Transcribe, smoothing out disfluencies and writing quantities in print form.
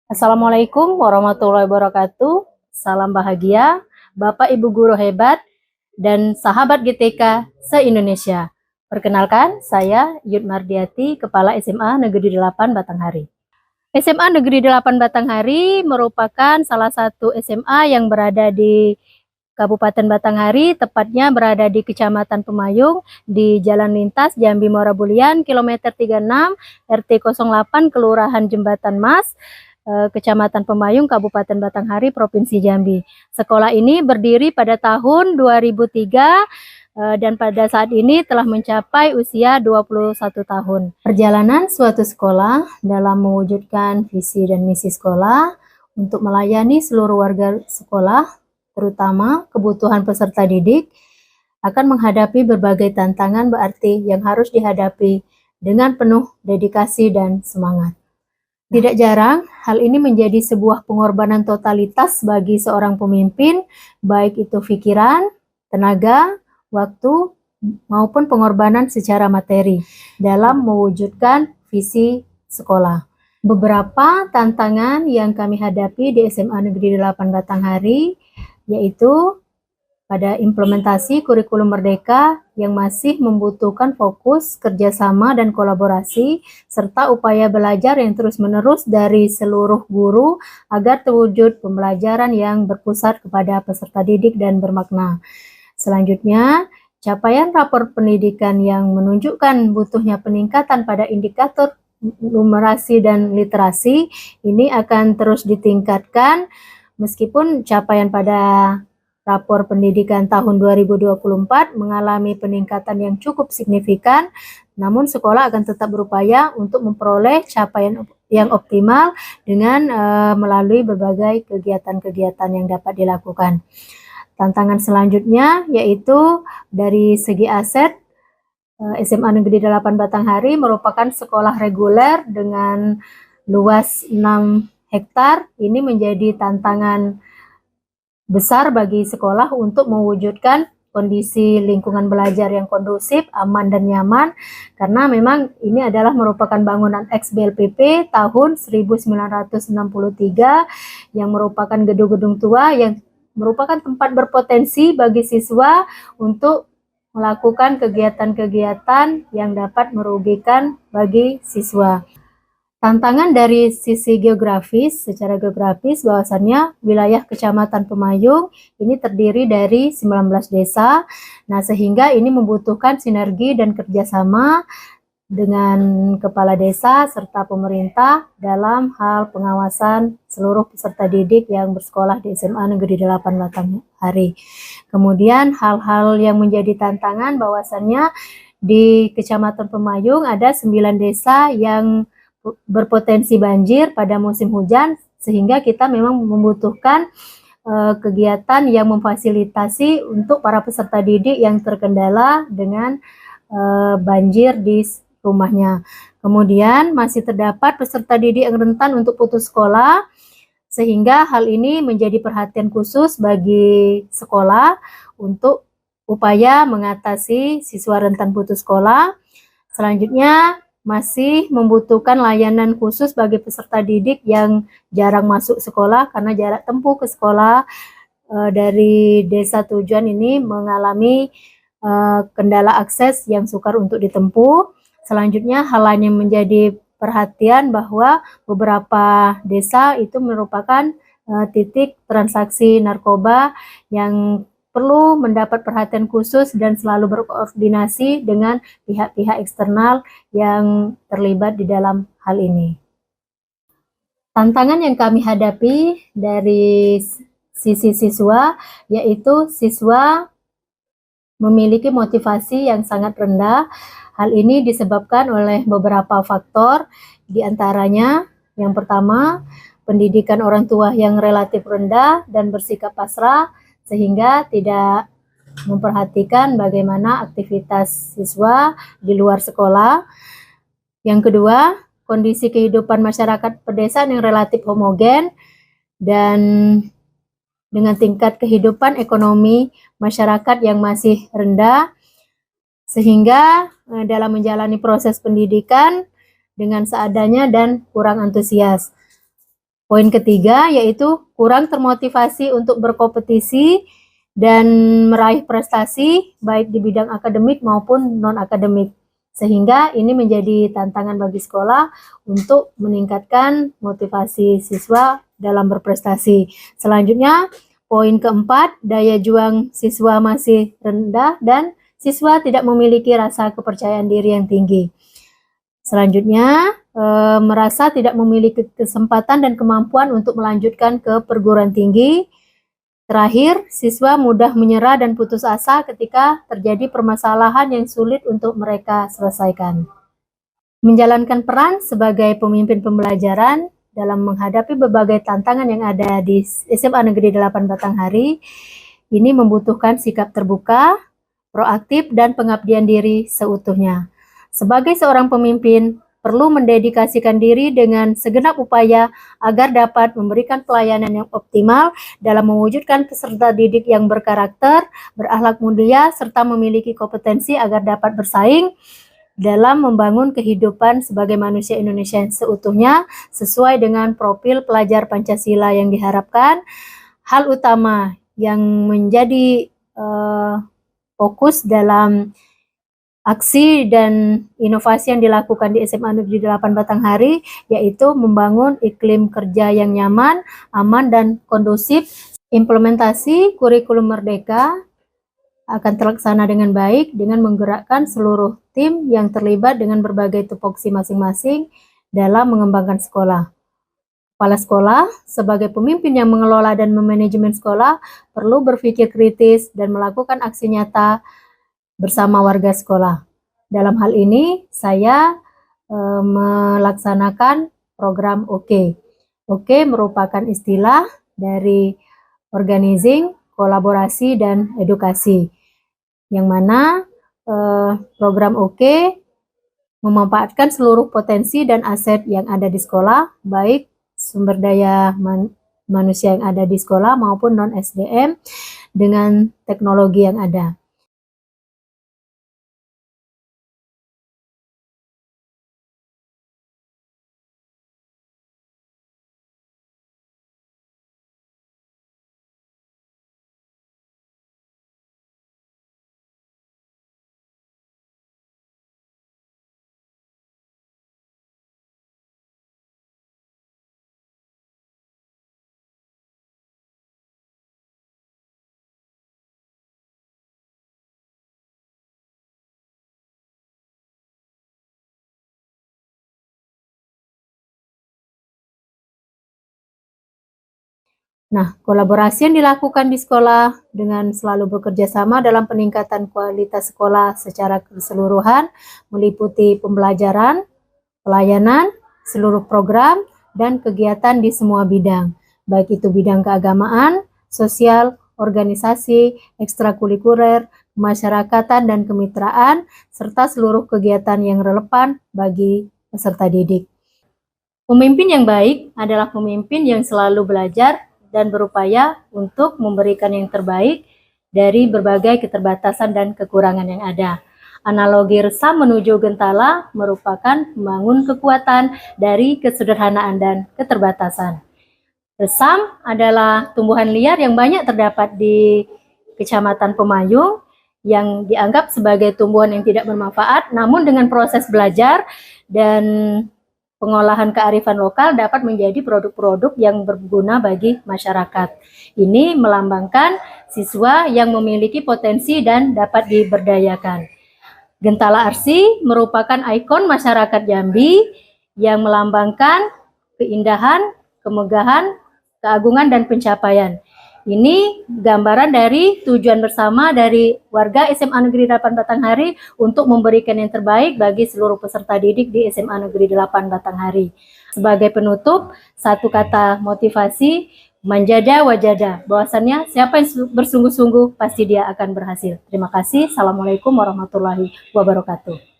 Assalamualaikum warahmatullahi wabarakatuh. Salam bahagia, Bapak Ibu guru hebat, dan sahabat GTK se-Indonesia. Perkenalkan, saya Yud Mardiati, Kepala SMA Negeri 8 Batanghari. SMA Negeri 8 Batanghari merupakan salah satu SMA yang berada di Kabupaten Batanghari, tepatnya berada di Kecamatan Pemayung, di Jalan Lintas Jambi Muara Bulian, kilometer 36, RT 08, Kelurahan Jembatan Mas, Kecamatan Pemayung, Kabupaten Batanghari, Provinsi Jambi. Sekolah ini berdiri pada tahun 2003 dan pada saat ini telah mencapai usia 21 tahun. Perjalanan suatu sekolah dalam mewujudkan visi dan misi sekolah untuk melayani seluruh warga sekolah, terutama kebutuhan peserta didik, akan menghadapi berbagai tantangan berarti yang harus dihadapi dengan penuh dedikasi dan semangat. Tidak jarang, hal ini menjadi sebuah pengorbanan totalitas bagi seorang pemimpin, baik itu pikiran, tenaga, waktu, maupun pengorbanan secara materi dalam mewujudkan visi sekolah. Beberapa tantangan yang kami hadapi di SMA Negeri 8 Batanghari yaitu pada implementasi kurikulum merdeka yang masih membutuhkan fokus, kerjasama, dan kolaborasi, serta upaya belajar yang terus-menerus dari seluruh guru agar terwujud pembelajaran yang berpusat kepada peserta didik dan bermakna. Selanjutnya, capaian rapor pendidikan yang menunjukkan butuhnya peningkatan pada indikator numerasi dan literasi ini akan terus ditingkatkan meskipun capaian pada rapor pendidikan tahun 2024 mengalami peningkatan yang cukup signifikan, namun sekolah akan tetap berupaya untuk memperoleh capaian yang optimal dengan melalui berbagai kegiatan-kegiatan yang dapat dilakukan. Tantangan selanjutnya yaitu dari segi aset, SMA Negeri 8 Batanghari merupakan sekolah reguler dengan luas 6 hektar. Ini menjadi tantangan besar bagi sekolah untuk mewujudkan kondisi lingkungan belajar yang kondusif, aman, dan nyaman, karena memang ini adalah merupakan bangunan ex-BLPP tahun 1963 yang merupakan gedung-gedung tua yang merupakan tempat berpotensi bagi siswa untuk melakukan kegiatan-kegiatan yang dapat merugikan bagi siswa. Tantangan dari sisi geografis, secara geografis bahwasannya wilayah Kecamatan Pemayung ini terdiri dari 19 desa, nah sehingga ini membutuhkan sinergi dan kerjasama dengan kepala desa serta pemerintah dalam hal pengawasan seluruh peserta didik yang bersekolah di SMA Negeri 8 Batanghari. Kemudian hal-hal yang menjadi tantangan bahwasannya di Kecamatan Pemayung ada 9 desa yang berpotensi banjir pada musim hujan, sehingga kita memang membutuhkan kegiatan yang memfasilitasi untuk para peserta didik yang terkendala dengan banjir di rumahnya. Kemudian masih terdapat peserta didik yang rentan untuk putus sekolah, sehingga hal ini menjadi perhatian khusus bagi sekolah untuk upaya mengatasi siswa rentan putus sekolah. Selanjutnya masih membutuhkan layanan khusus bagi peserta didik yang jarang masuk sekolah karena jarak tempuh ke sekolah dari desa tujuan ini mengalami kendala akses yang sukar untuk ditempuh. Selanjutnya hal lain yang menjadi perhatian bahwa beberapa desa itu merupakan titik transaksi narkoba yang perlu mendapat perhatian khusus dan selalu berkoordinasi dengan pihak-pihak eksternal yang terlibat di dalam hal ini. Tantangan yang kami hadapi dari sisi siswa yaitu siswa memiliki motivasi yang sangat rendah. Hal ini disebabkan oleh beberapa faktor, diantaranya yang pertama pendidikan orang tua yang relatif rendah dan bersikap pasrah sehingga tidak memperhatikan bagaimana aktivitas siswa di luar sekolah. Yang kedua, kondisi kehidupan masyarakat pedesaan yang relatif homogen dan dengan tingkat kehidupan ekonomi masyarakat yang masih rendah, sehingga dalam menjalani proses pendidikan dengan seadanya dan kurang antusias. Poin ketiga yaitu kurang termotivasi untuk berkompetisi dan meraih prestasi baik di bidang akademik maupun non-akademik. Sehingga ini menjadi tantangan bagi sekolah untuk meningkatkan motivasi siswa dalam berprestasi. Selanjutnya, poin keempat, daya juang siswa masih rendah dan siswa tidak memiliki rasa kepercayaan diri yang tinggi. Selanjutnya, merasa tidak memiliki kesempatan dan kemampuan untuk melanjutkan ke perguruan tinggi. Terakhir, siswa mudah menyerah dan putus asa ketika terjadi permasalahan yang sulit untuk mereka selesaikan. Menjalankan peran sebagai pemimpin pembelajaran dalam menghadapi berbagai tantangan yang ada di SMA Negeri 8 Batanghari, ini membutuhkan sikap terbuka, proaktif, dan pengabdian diri seutuhnya. Sebagai seorang pemimpin, perlu mendedikasikan diri dengan segenap upaya agar dapat memberikan pelayanan yang optimal dalam mewujudkan peserta didik yang berkarakter, berakhlak mulia, serta memiliki kompetensi agar dapat bersaing dalam membangun kehidupan sebagai manusia Indonesia yang seutuhnya sesuai dengan profil pelajar Pancasila yang diharapkan. Hal utama yang menjadi fokus dalam aksi dan inovasi yang dilakukan di SMA Negeri 8 Batanghari yaitu membangun iklim kerja yang nyaman, aman, dan kondusif. Implementasi kurikulum Merdeka akan terlaksana dengan baik dengan menggerakkan seluruh tim yang terlibat dengan berbagai tupoksi masing-masing dalam mengembangkan sekolah. Kepala sekolah sebagai pemimpin yang mengelola dan memanajemen sekolah perlu berpikir kritis dan melakukan aksi nyata bersama warga sekolah. Dalam hal ini, saya melaksanakan program OK. OK merupakan istilah dari organizing, kolaborasi, dan edukasi. Yang mana program OK memanfaatkan seluruh potensi dan aset yang ada di sekolah, baik sumber daya manusia yang ada di sekolah maupun non-SDM dengan teknologi yang ada. Nah, kolaborasi yang dilakukan di sekolah dengan selalu bekerja sama dalam peningkatan kualitas sekolah secara keseluruhan meliputi pembelajaran, pelayanan, seluruh program, dan kegiatan di semua bidang, baik itu bidang keagamaan, sosial, organisasi, ekstrakurikuler, kemasyarakatan, dan kemitraan, serta seluruh kegiatan yang relevan bagi peserta didik. Pemimpin yang baik adalah pemimpin yang selalu belajar dan berupaya untuk memberikan yang terbaik dari berbagai keterbatasan dan kekurangan yang ada. Analogi resam menuju gentala merupakan membangun kekuatan dari kesederhanaan dan keterbatasan. Resam adalah tumbuhan liar yang banyak terdapat di Kecamatan Pemayung yang dianggap sebagai tumbuhan yang tidak bermanfaat, namun dengan proses belajar dan pengolahan kearifan lokal dapat menjadi produk-produk yang berguna bagi masyarakat. Ini melambangkan siswa yang memiliki potensi dan dapat diberdayakan. Gentala arsi merupakan ikon masyarakat Jambi yang melambangkan keindahan, kemegahan, keagungan, dan pencapaian. Ini gambaran dari tujuan bersama dari warga SMA Negeri 8 Batanghari untuk memberikan yang terbaik bagi seluruh peserta didik di SMA Negeri 8 Batanghari. Sebagai penutup, satu kata motivasi, manjada wajada. Bahwasannya siapa yang bersungguh-sungguh pasti dia akan berhasil. Terima kasih. Assalamualaikum warahmatullahi wabarakatuh.